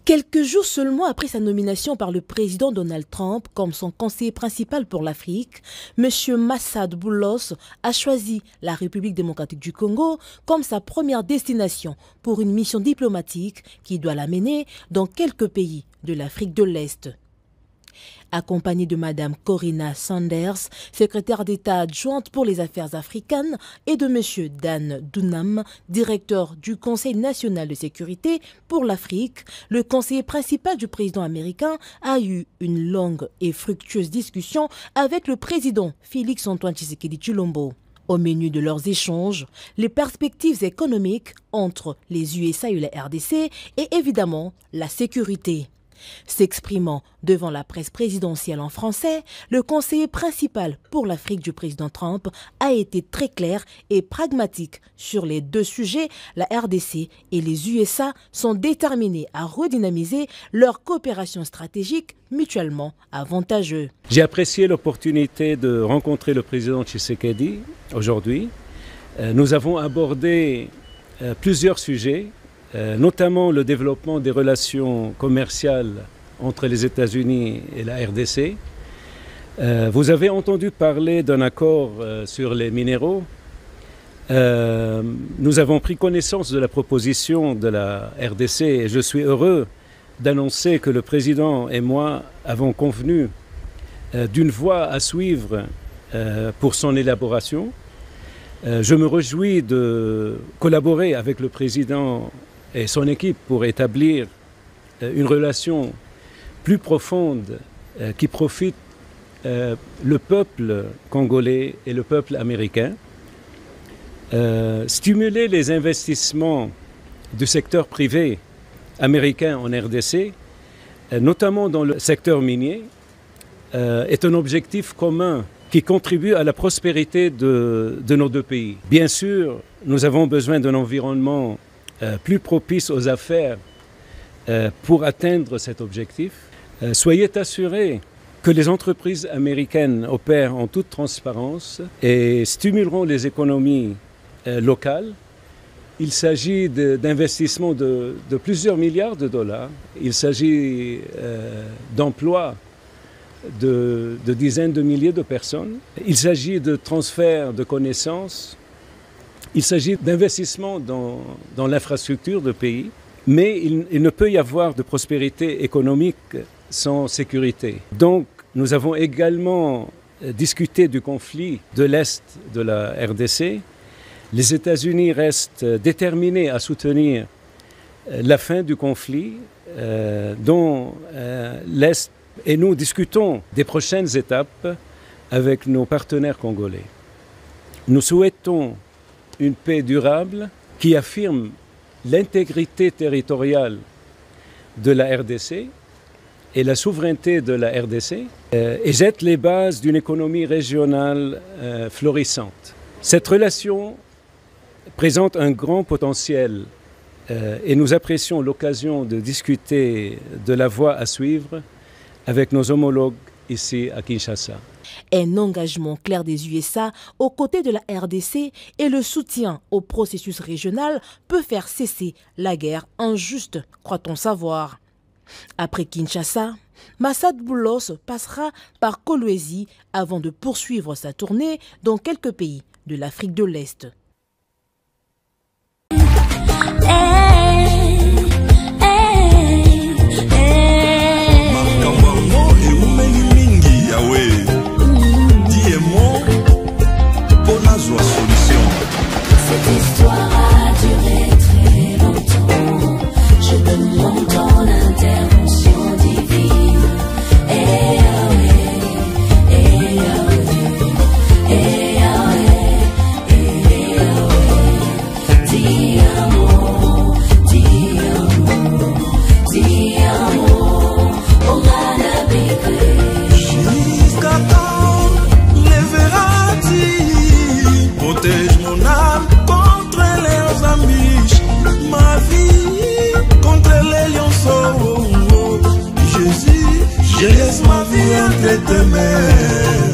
Quelques jours seulement après sa nomination par le président Donald Trump comme son conseiller principal pour l'Afrique, M. Massaad Boulos a choisi la République démocratique du Congo comme sa première destination pour une mission diplomatique qui doit l'amener dans quelques pays de l'Afrique de l'Est. Accompagné de Mme Corinna Sanders, secrétaire d'État adjointe pour les affaires africaines, et de M. Dan Dunham, directeur du Conseil national de sécurité pour l'Afrique, le conseiller principal du président américain a eu une longue et fructueuse discussion avec le président Félix-Antoine Tshisekedi Tshilombo. Au menu de leurs échanges, les perspectives économiques entre les USA et la RDC et évidemment la sécurité. S'exprimant devant la presse présidentielle en français, le conseiller principal pour l'Afrique du président Trump a été très clair et pragmatique sur les deux sujets. La RDC et les USA sont déterminés à redynamiser leur coopération stratégique mutuellement avantageuse. J'ai apprécié l'opportunité de rencontrer le président Tshisekedi aujourd'hui. Nous avons abordé plusieurs sujets, notamment le développement des relations commerciales entre les États-Unis et la RDC. Vous avez entendu parler d'un accord sur les minéraux. Nous avons pris connaissance de la proposition de la RDC et je suis heureux d'annoncer que le président et moi avons convenu d'une voie à suivre pour son élaboration. Je me réjouis de collaborer avec le président et son équipe pour établir une relation plus profonde qui profite le peuple congolais et le peuple américain. Stimuler les investissements du secteur privé américain en RDC, notamment dans le secteur minier, est un objectif commun qui contribue à la prospérité de nos deux pays. Bien sûr, nous avons besoin d'un environnement plus propice aux affaires pour atteindre cet objectif. Soyez assurés que les entreprises américaines opèrent en toute transparence et stimuleront les économies locales. Il s'agit d'investissements de plusieurs milliards de dollars. Il s'agit d'emplois de dizaines de milliers de personnes. Il s'agit de transferts de connaissances. Il s'agit d'investissements dans l'infrastructure du pays, mais il ne peut y avoir de prospérité économique sans sécurité. Donc, nous avons également discuté du conflit de l'Est de la RDC. Les États-Unis restent déterminés à soutenir la fin du conflit dont l'Est, et nous discutons des prochaines étapes avec nos partenaires congolais. Nous souhaitons une paix durable qui affirme l'intégrité territoriale de la RDC et la souveraineté de la RDC et jette les bases d'une économie régionale florissante. Cette relation présente un grand potentiel et nous apprécions l'occasion de discuter de la voie à suivre avec nos homologues ici à Kinshasa. Un engagement clair des USA aux côtés de la RDC et le soutien au processus régional peut faire cesser la guerre injuste, croit-on savoir. Après Kinshasa, Massaad Boulos passera par Kolwezi avant de poursuivre sa tournée dans quelques pays de l'Afrique de l'Est. Cette histoire a duré très longtemps. Je demande ton intervention divine. Eh Yahweh, eh Yahweh, eh Yahweh, eh Yahweh. Dis un mot, dis un mot, dis un mot. On va la béquer. Jusqu'à quand leveras-tu? Protège mon âme contre les ambiches, ma vie contre les lionceaux. Jésus, je laisse ma vie entre tes mains.